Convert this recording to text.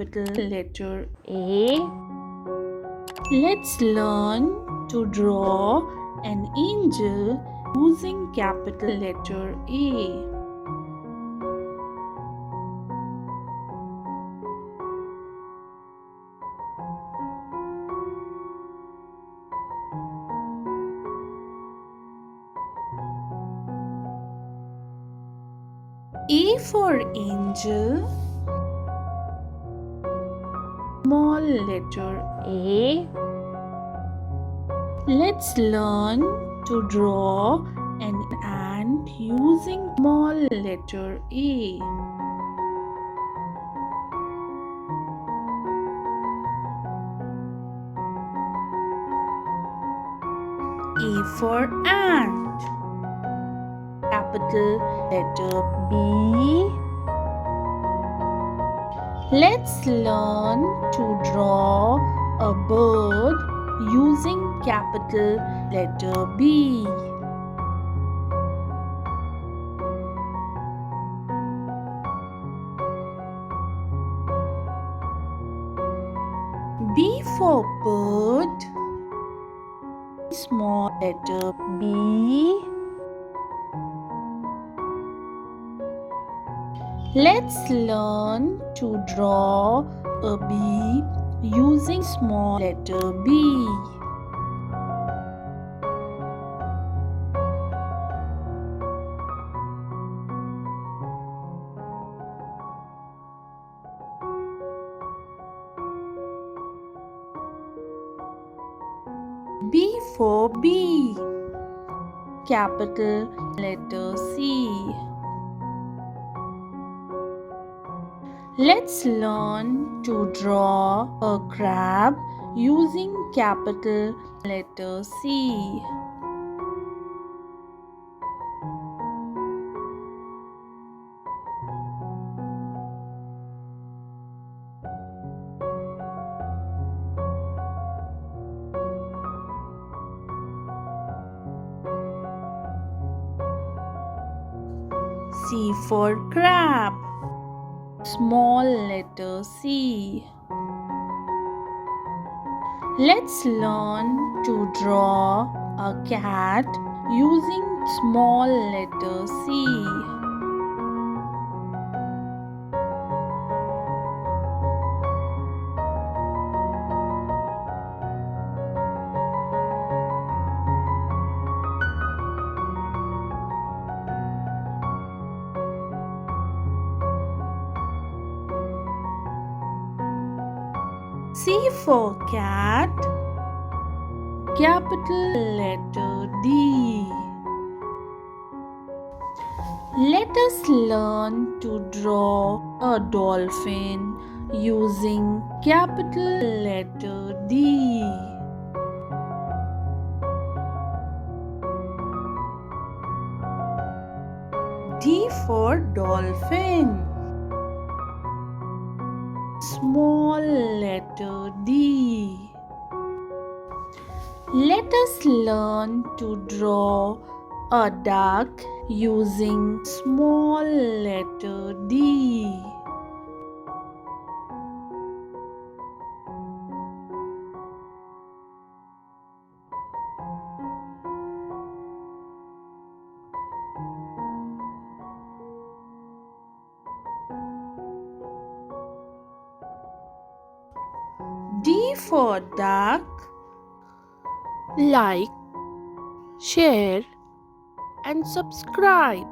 capital letter A. Let's learn to draw an angel using capital letter A. A for angel. Small letter A. Let's learn to draw an ant using small letter A. A for ant. Capital letter B. Let's learn to draw a bird using capital letter B. B for bird. Small letter B. Let's learn to draw a bee using small letter B. B for bee. Capital letter C. Let's learn to draw a crab using capital letter C. C for crab. Small letter C. Let's learn to draw a cat using small letter C. C for cat. Capital letter D. Let us learn to draw a dolphin using capital letter D. D for dolphin. Small letter D. Let us learn to draw a duck using small letter D. D for duck. Like, share and subscribe.